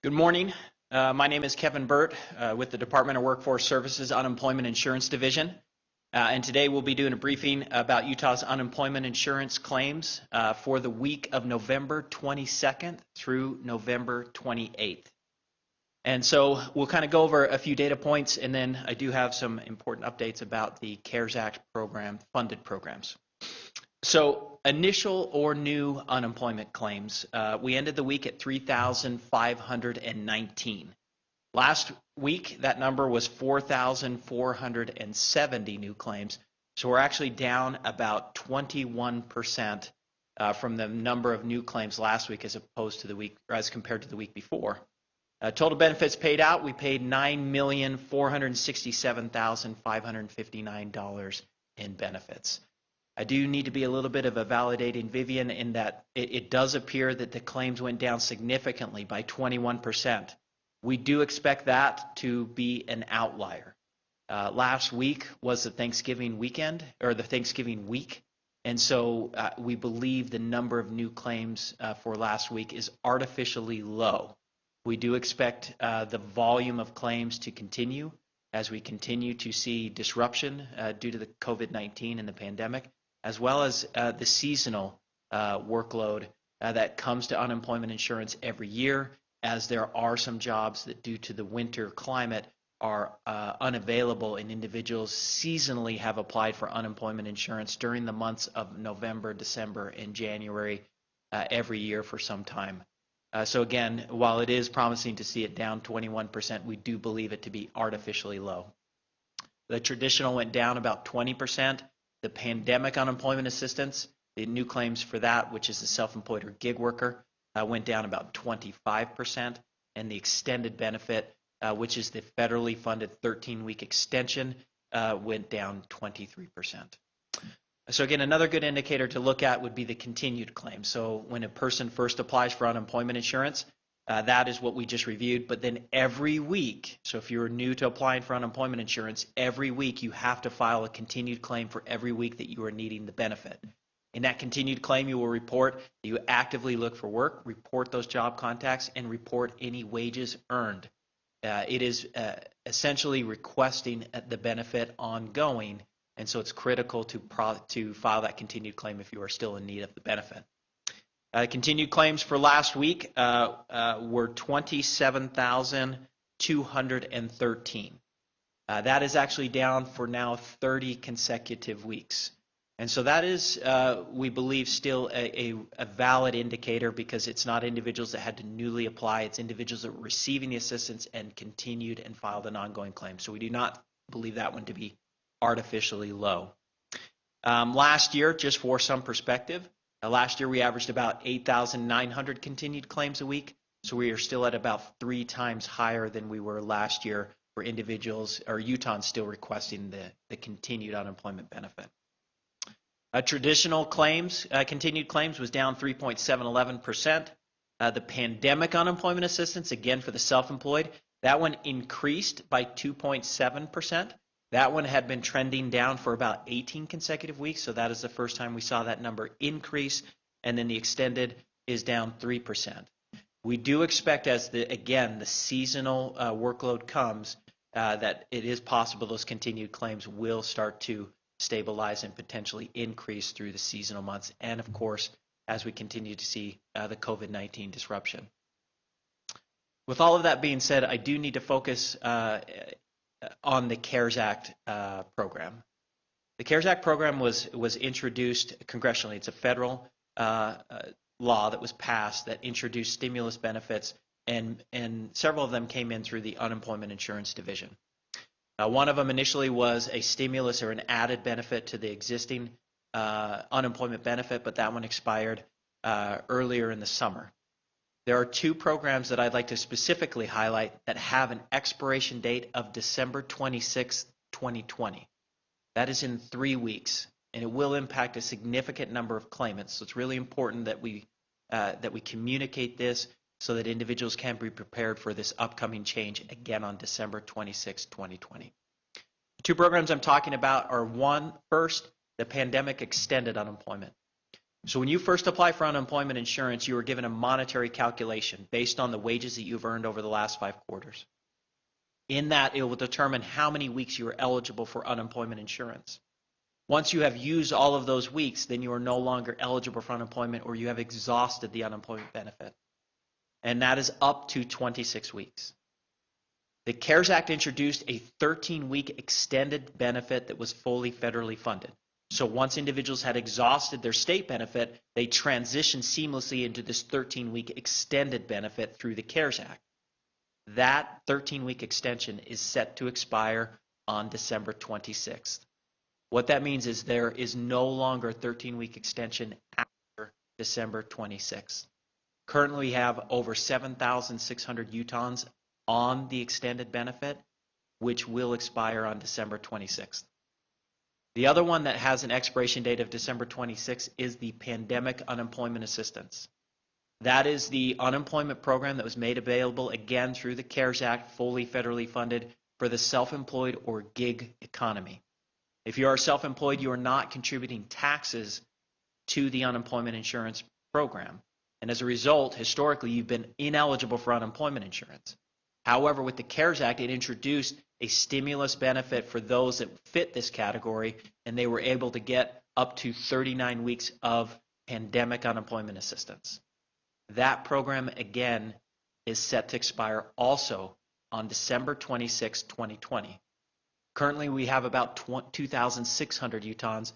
Good morning. My name is Kevin Burt with the Department of Workforce Services Unemployment Insurance Division. And today we'll be doing a briefing about Utah's unemployment insurance claims for the week of November 22nd through November 28th. And so we'll kind of go over a few data points, and then I do have some important updates about the CARES Act program, funded programs. So initial or new unemployment claims, we ended the week at 3,519. Last week, that number was 4,470 new claims. So we're actually down about 21% from the number of new claims last week as opposed to the week, or as compared to the week before. Total benefits paid out, we paid $9,467,559 in benefits. I do need to be a little bit of a validating Vivian in that it does appear that the claims went down significantly by 21%. We do expect that to be an outlier. Last week was the Thanksgiving weekend, or the Thanksgiving week, and so we believe the number of new claims for last week is artificially low. We do expect the volume of claims to continue as we continue to see disruption due to the COVID-19 and the pandemic, as well as the seasonal workload that comes to unemployment insurance every year, as there are some jobs that due to the winter climate are unavailable, and individuals seasonally have applied for unemployment insurance during the months of November, December, and January every year for some time. So again, while it is promising to see it down 21%, we do believe it to be artificially low. The traditional went down about 20%. The pandemic unemployment assistance, the new claims for that, which is the self-employed or gig worker, went down about 25%. And the extended benefit, which is the federally funded 13-week extension, went down 23%. So again, another good indicator to look at would be the continued claim. So when a person first applies for unemployment insurance, that is what we just reviewed. But then every week, so if you're new to applying for unemployment insurance, every week you have to file a continued claim for every week that you are needing the benefit. In that continued claim, you will report that you actively look for work, report those job contacts, and report any wages earned. It is essentially requesting the benefit ongoing, and so it's critical to file that continued claim if you are still in need of the benefit. Continued claims for last week were 27,213. That is actually down for now 30 consecutive weeks. And so that is, we believe, still a valid indicator, because it's not individuals that had to newly apply. It's individuals that were receiving the assistance and continued and filed an ongoing claim. So we do not believe that one to be artificially low. Last year, just for some perspective, last year we averaged about 8,900 continued claims a week, so we are still at about 3 times higher than we were last year for individuals, or Utahns still requesting the continued unemployment benefit. Traditional claims, continued claims was down 3.711%. The pandemic unemployment assistance, again for the self-employed, that one increased by 2.7%. That one had been trending down for about 18 consecutive weeks, so that is the first time we saw that number increase, and then the extended is down 3%. We do expect, as the seasonal workload comes, that it is possible those continued claims will start to stabilize and potentially increase through the seasonal months, and of course, as we continue to see the COVID-19 disruption. With all of that being said, I do need to focus on the CARES Act program. The CARES Act program was introduced congressionally. It's a federal law that was passed that introduced stimulus benefits, and several of them came in through the Unemployment Insurance Division. One of them initially was a stimulus or an added benefit to the existing unemployment benefit, but that one expired earlier in the summer. There are 2 programs that I'd like to specifically highlight that have an expiration date of December 26, 2020. That is in 3 weeks, and it will impact a significant number of claimants. So it's really important that we communicate this so that individuals can be prepared for this upcoming change again on December 26, 2020. The 2 programs I'm talking about are first, the pandemic extended unemployment. So when you first apply for unemployment insurance, you are given a monetary calculation based on the wages that you've earned over the last 5 quarters. In that, it will determine how many weeks you are eligible for unemployment insurance. Once you have used all of those weeks, then you are no longer eligible for unemployment, or you have exhausted the unemployment benefit. And that is up to 26 weeks. The CARES Act introduced a 13-week extended benefit that was fully federally funded. So once individuals had exhausted their state benefit, they transitioned seamlessly into this 13-week extended benefit through the CARES Act. That 13-week extension is set to expire on December 26th. What that means is there is no longer a 13-week extension after December 26th. Currently, we have over 7,600 Utahns on the extended benefit, which will expire on December 26th. The other one that has an expiration date of December 26th is the Pandemic Unemployment Assistance. That is the unemployment program that was made available, again, through the CARES Act, fully federally funded for the self-employed or gig economy. If you are self-employed, you are not contributing taxes to the unemployment insurance program. And as a result, historically, you've been ineligible for unemployment insurance. However, with the CARES Act, it introduced a stimulus benefit for those that fit this category, and they were able to get up to 39 weeks of pandemic unemployment assistance. That program, again, is set to expire also on December 26, 2020. Currently, we have about 2,600 Utahns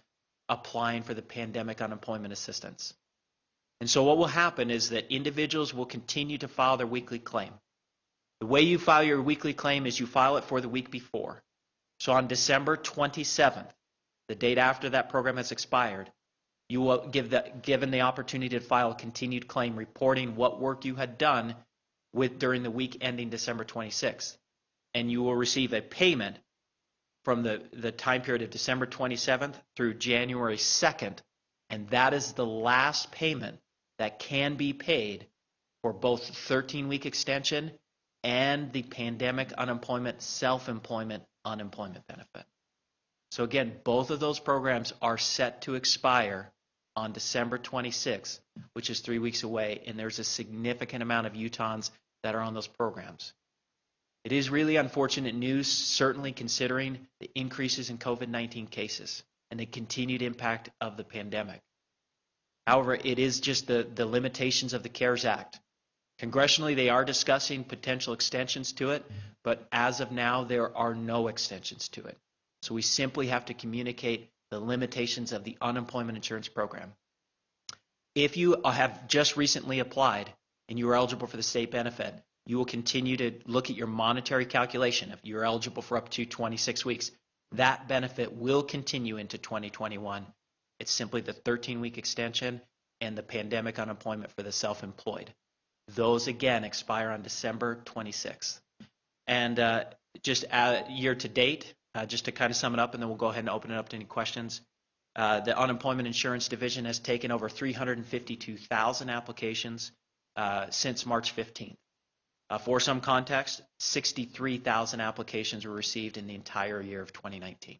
applying for the pandemic unemployment assistance. And so what will happen is that individuals will continue to file their weekly claim. The way you file your weekly claim is you file it for the week before. So on December 27th, the date after that program has expired, you will given the opportunity to file a continued claim reporting what work you had done during the week ending December 26th. And you will receive a payment from the time period of December 27th through January 2nd, and that is the last payment that can be paid for both the 13-week extension and the pandemic unemployment self-employment unemployment benefit. So again, both of those programs are set to expire on December 26th, which is 3 weeks away, and there's a significant amount of Utahns that are on those programs. It is really unfortunate news, certainly considering the increases in COVID-19 cases and the continued impact of the pandemic. However, it is just the limitations of the CARES Act. Congressionally, they are discussing potential extensions to it, but as of now, there are no extensions to it. So we simply have to communicate the limitations of the unemployment insurance program. If you have just recently applied and you are eligible for the state benefit, you will continue to look at your monetary calculation. If you're eligible for up to 26 weeks, that benefit will continue into 2021. It's simply the 13-week extension and the pandemic unemployment for the self-employed. Those, again, expire on December 26th. And just year to date, just to kind of sum it up, and then we'll go ahead and open it up to any questions. The Unemployment Insurance Division has taken over 352,000 applications since March 15th. For some context, 63,000 applications were received in the entire year of 2019.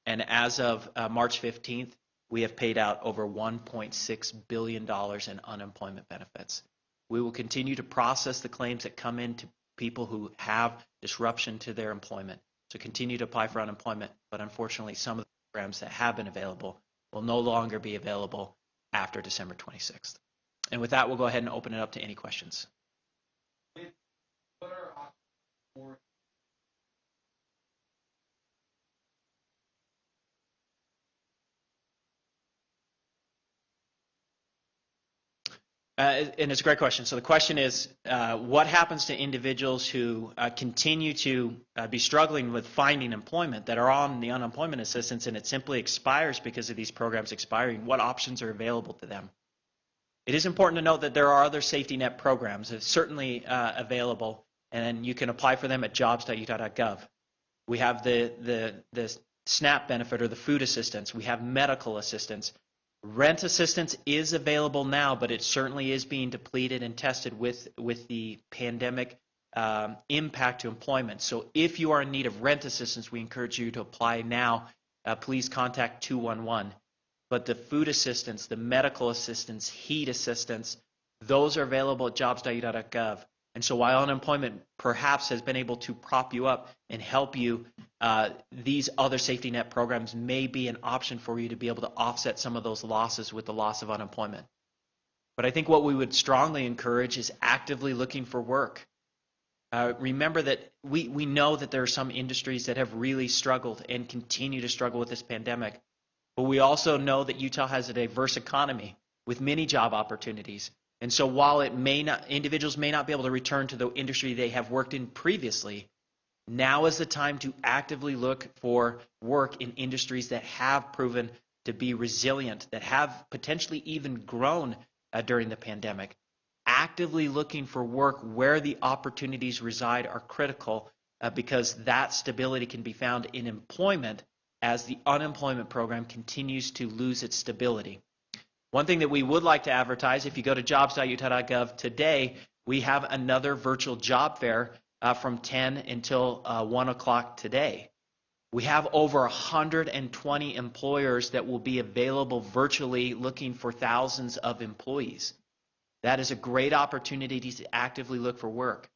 And as of March 15th, we have paid out over $1.6 billion in unemployment benefits. We will continue to process the claims that come in to people who have disruption to their employment. So continue to apply for unemployment, but unfortunately some of the programs that have been available will no longer be available after December 26th. And with that, we'll go ahead and open it up to any questions. And it's a great question. So the question is, what happens to individuals who continue to be struggling with finding employment that are on the unemployment assistance and it simply expires because of these programs expiring? What options are available to them? It is important to note that there are other safety net programs that are certainly available, and you can apply for them at jobs.utah.gov. We have the SNAP benefit or the food assistance. We have medical assistance. Rent assistance is available now, but it certainly is being depleted and tested with the pandemic impact to employment. So if you are in need of rent assistance, we encourage you to apply now. Please contact 211. but the food assistance, the medical assistance, heat assistance, those are available at jobs.utah.gov. And so while unemployment perhaps has been able to prop you up and help you, these other safety net programs may be an option for you to be able to offset some of those losses with the loss of unemployment. But I think what we would strongly encourage is actively looking for work. Remember that we know that there are some industries that have really struggled and continue to struggle with this pandemic. But we also know that Utah has a diverse economy with many job opportunities. And so while individuals may not be able to return to the industry they have worked in previously, now is the time to actively look for work in industries that have proven to be resilient, that have potentially even grown during the pandemic. Actively looking for work where the opportunities reside are critical because that stability can be found in employment as the unemployment program continues to lose its stability. One thing that we would like to advertise, if you go to jobs.utah.gov today, we have another virtual job fair from 10 until 1 o'clock today. We have over 120 employers that will be available virtually looking for thousands of employees. That is a great opportunity to actively look for work.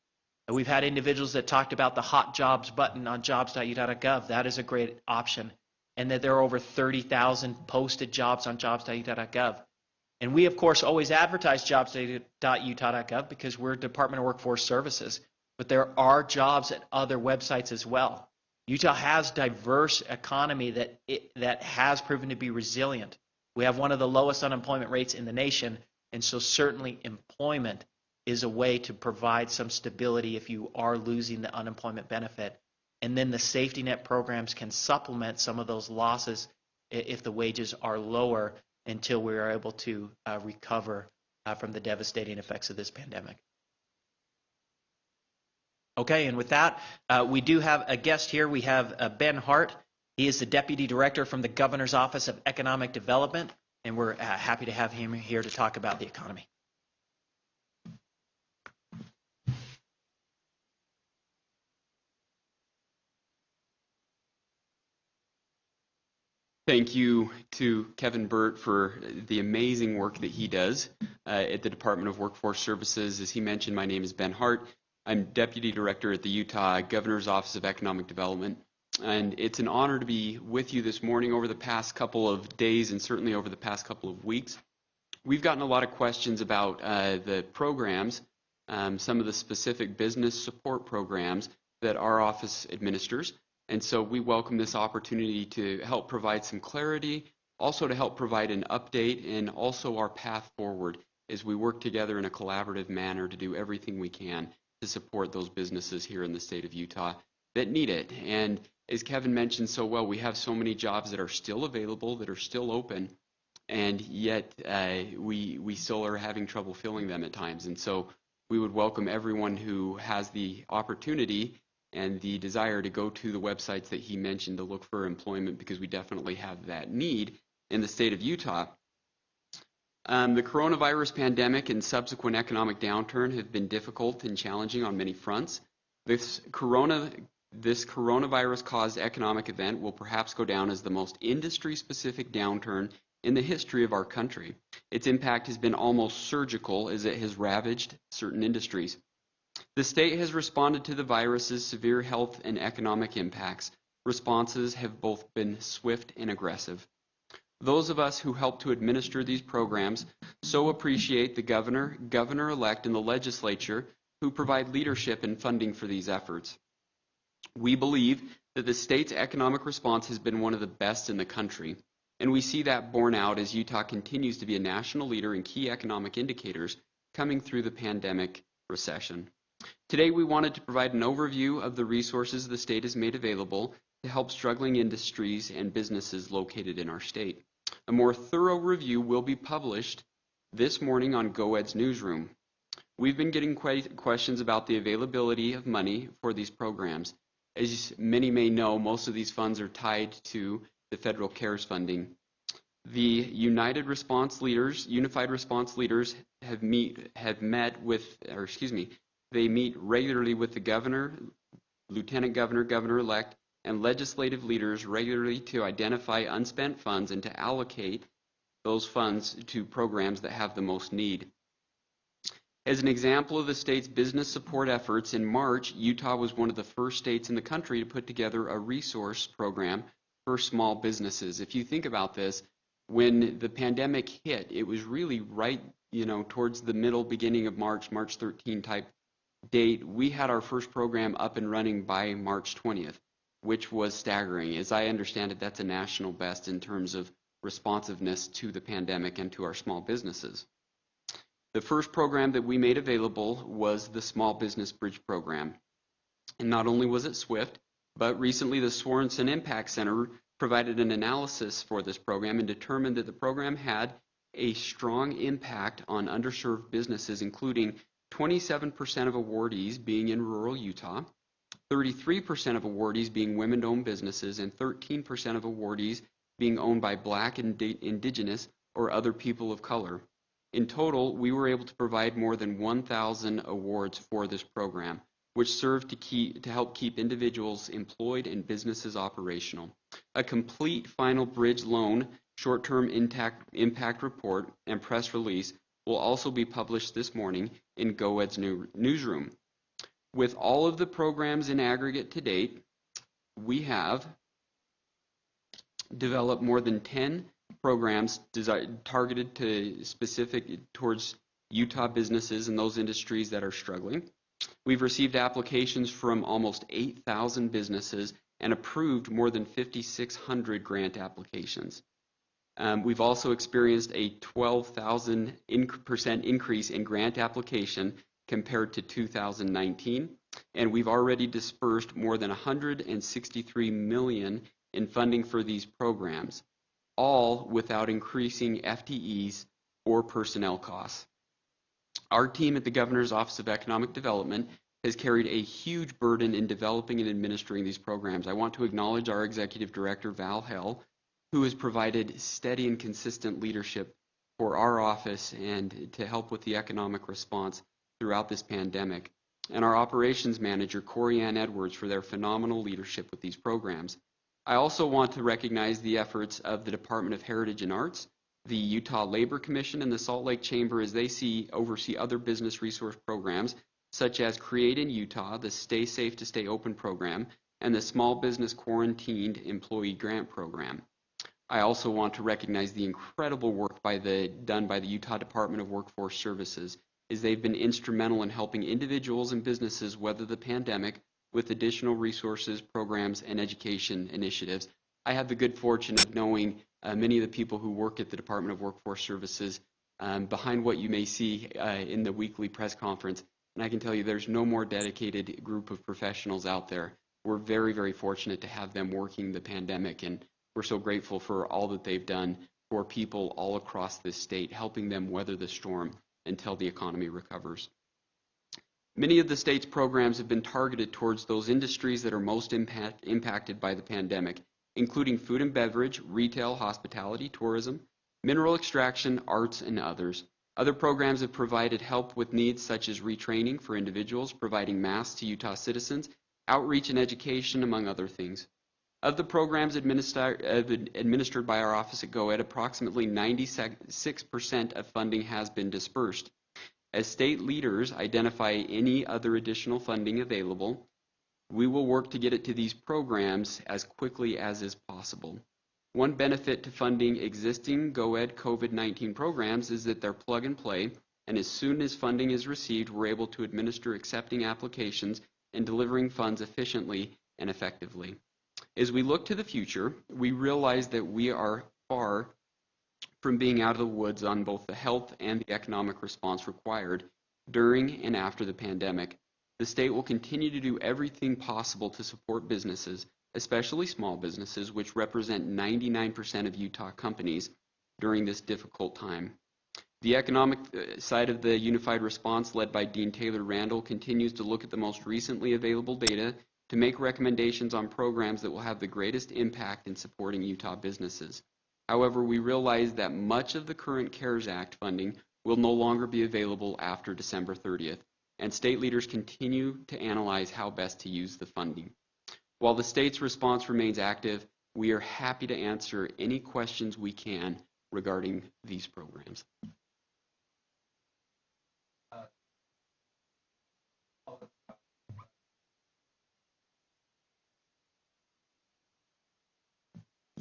And we've had individuals that talked about the hot jobs button on jobs.utah.gov. That is a great option. And that there are over 30,000 posted jobs on jobs.utah.gov. And we, of course, always advertise jobs.utah.gov because we're Department of Workforce Services. But there are jobs at other websites as well. Utah has diverse economy that has proven to be resilient. We have one of the lowest unemployment rates in the nation, and so certainly employment is a way to provide some stability if you are losing the unemployment benefit. And then the safety net programs can supplement some of those losses if the wages are lower until we are able to recover from the devastating effects of this pandemic. Okay, and with that, we do have a guest here. We have Ben Hart. He is the Deputy Director from the Governor's Office of Economic Development, and we're happy to have him here to talk about the economy. Thank you to Kevin Burt for the amazing work that he does at the Department of Workforce Services. As he mentioned, my name is Ben Hart. I'm Deputy Director at the Utah Governor's Office of Economic Development. And it's an honor to be with you this morning. Over the past couple of days and certainly over the past couple of weeks, we've gotten a lot of questions about the programs, some of the specific business support programs that our office administers. And so we welcome this opportunity to help provide some clarity, also to help provide an update and also our path forward as we work together in a collaborative manner to do everything we can to support those businesses here in the state of Utah that need it. And as Kevin mentioned so well, we have so many jobs that are still available, that are still open, and yet we still are having trouble filling them at times. And so we would welcome everyone who has the opportunity and the desire to go to the websites that he mentioned to look for employment, because we definitely have that need in the state of Utah. The coronavirus pandemic and subsequent economic downturn have been difficult and challenging on many fronts. This coronavirus-caused economic event will perhaps go down as the most industry-specific downturn in the history of our country. Its impact has been almost surgical as it has ravaged certain industries. The state has responded to the virus's severe health and economic impacts. Responses have both been swift and aggressive. Those of us who help to administer these programs so appreciate the governor, governor-elect, and the legislature who provide leadership and funding for these efforts. We believe that the state's economic response has been one of the best in the country, and we see that borne out as Utah continues to be a national leader in key economic indicators coming through the pandemic recession. Today, we wanted to provide an overview of the resources the state has made available to help struggling industries and businesses located in our state. A more thorough review will be published this morning on GoEd's newsroom. We've been getting questions about the availability of money for these programs. As many may know, most of these funds are tied to the federal CARES funding. The Unified Response Leaders they meet regularly with the governor, lieutenant governor, governor-elect, and legislative leaders regularly to identify unspent funds and to allocate those funds to programs that have the most need. As an example of the state's business support efforts, in March, Utah was one of the first states in the country to put together a resource program for small businesses. If you think about this, when the pandemic hit, it was really right, towards the beginning of March 13 type date. We had our first program up and running by March 20th, which was staggering. As I understand it, that's a national best in terms of responsiveness to the pandemic and to our small businesses. The first program that we made available was the Small Business Bridge Program. And not only was it swift, but recently the Sorensen Impact Center provided an analysis for this program and determined that the program had a strong impact on underserved businesses, including 27% of awardees being in rural Utah, 33% of awardees being women-owned businesses, and 13% of awardees being owned by Black, Indigenous, or other people of color. In total, we were able to provide more than 1,000 awards for this program, which served to help keep individuals employed and businesses operational. A complete final bridge loan, short-term impact report, and press release will also be published this morning in GoEd's newsroom. With all of the programs in aggregate to date, we have developed more than 10 programs targeted towards Utah businesses and those industries that are struggling. We've received applications from almost 8,000 businesses and approved more than 5,600 grant applications. We've also experienced a 12,000% increase in grant application compared to 2019, and we've already dispersed more than $163 million in funding for these programs, all without increasing FTEs or personnel costs. Our team at the Governor's Office of Economic Development has carried a huge burden in developing and administering these programs. I want to acknowledge our Executive Director, Val Hell, who has provided steady and consistent leadership for our office and to help with the economic response throughout this pandemic, and our Operations Manager, Corey Ann Edwards, for their phenomenal leadership with these programs. I also want to recognize the efforts of the Department of Heritage and Arts, the Utah Labor Commission, and the Salt Lake Chamber as they oversee other business resource programs, such as Create in Utah, the Stay Safe to Stay Open program, and the Small Business Quarantined Employee Grant program. I also want to recognize the incredible work done by the Utah Department of Workforce Services, as they've been instrumental in helping individuals and businesses weather the pandemic with additional resources, programs, and education initiatives. I have the good fortune of knowing many of the people who work at the Department of Workforce Services behind what you may see in the weekly press conference, and I can tell you there's no more dedicated group of professionals out there. We're very, very fortunate to have them working the pandemic, and we're so grateful for all that they've done for people all across this state, helping them weather the storm until the economy recovers. Many of the state's programs have been targeted towards those industries that are most impacted by the pandemic, including food and beverage, retail, hospitality, tourism, mineral extraction, arts, and others. Other programs have provided help with needs such as retraining for individuals, providing masks to Utah citizens, outreach and education, among other things. Of the programs administered by our office at GoEd, approximately 96% of funding has been dispersed. As state leaders identify any other additional funding available, we will work to get it to these programs as quickly as is possible. One benefit to funding existing GoEd COVID-19 programs is that they're plug and play, and as soon as funding is received, we're able to administer accepting applications and delivering funds efficiently and effectively. As we look to the future, we realize that we are far from being out of the woods on both the health and the economic response required during and after the pandemic. The state will continue to do everything possible to support businesses, especially small businesses, which represent 99% of Utah companies during this difficult time. The economic side of the unified response, led by Dean Taylor Randall, continues to look at the most recently available data to make recommendations on programs that will have the greatest impact in supporting Utah businesses. However, we realize that much of the current CARES Act funding will no longer be available after December 30th, and state leaders continue to analyze how best to use the funding. While the state's response remains active, we are happy to answer any questions we can regarding these programs.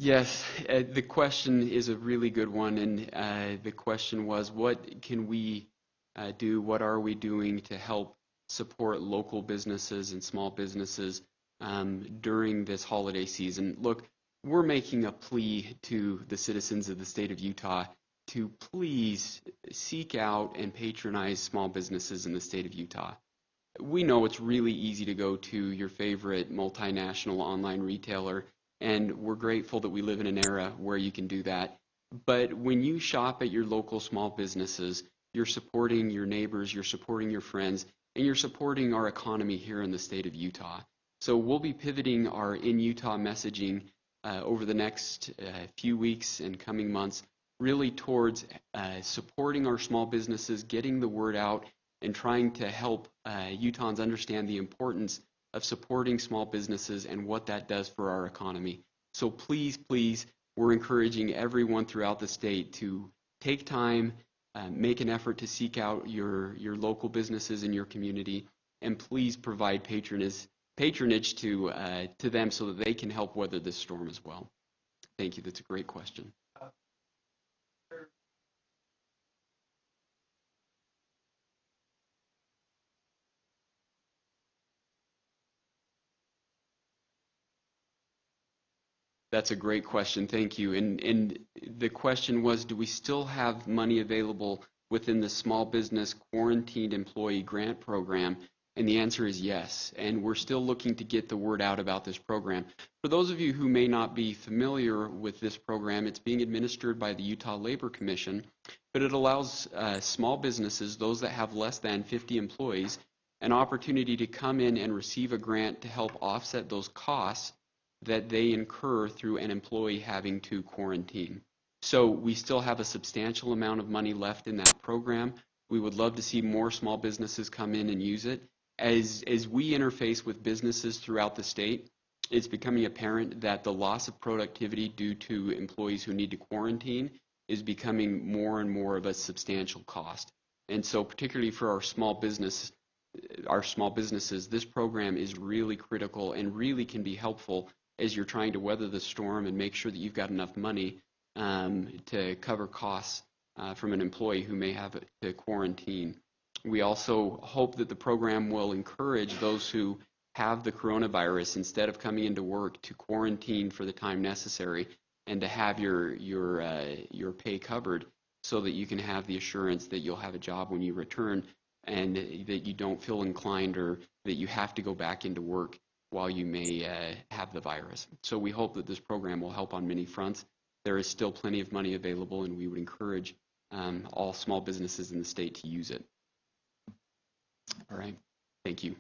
Yes, the question is a really good one, and the question was, what can we do, what are we doing to help support local businesses and small businesses during this holiday season? Look, we're making a plea to the citizens of the state of Utah to please seek out and patronize small businesses in the state of Utah. We know it's really easy to go to your favorite multinational online retailer, and we're grateful that we live in an era where you can do that. But when you shop at your local small businesses, you're supporting your neighbors, you're supporting your friends, and you're supporting our economy here in the state of Utah. So we'll be pivoting our In Utah messaging over the next few weeks and coming months really towards supporting our small businesses, getting the word out, and trying to help Utahns understand the importance of supporting small businesses and what that does for our economy. So please, please, we're encouraging everyone throughout the state to take time, make an effort to seek out your local businesses in your community, and please provide patronage to them so that they can help weather this storm as well. Thank you. That's a great question. That's a great question. Thank you. And the question was, do we still have money available within the Small Business Quarantined Employee Grant Program? And the answer is yes. And we're still looking to get the word out about this program. For those of you who may not be familiar with this program, it's being administered by the Utah Labor Commission, but it allows small businesses, those that have less than 50 employees, an opportunity to come in and receive a grant to help offset those costs that they incur through an employee having to quarantine. So we still have a substantial amount of money left in that program. We would love to see more small businesses come in and use it. As we interface with businesses throughout the state, it's becoming apparent that the loss of productivity due to employees who need to quarantine is becoming more and more of a substantial cost. And so particularly for our small businesses, this program is really critical and really can be helpful as you're trying to weather the storm and make sure that you've got enough money to cover costs from an employee who may have to quarantine. We also hope that the program will encourage those who have the coronavirus, instead of coming into work, to quarantine for the time necessary and to have your pay covered so that you can have the assurance that you'll have a job when you return and that you don't feel inclined or that you have to go back into work while you may have the virus. So we hope that this program will help on many fronts. There is still plenty of money available, and we would encourage all small businesses in the state to use it. All right. Thank you.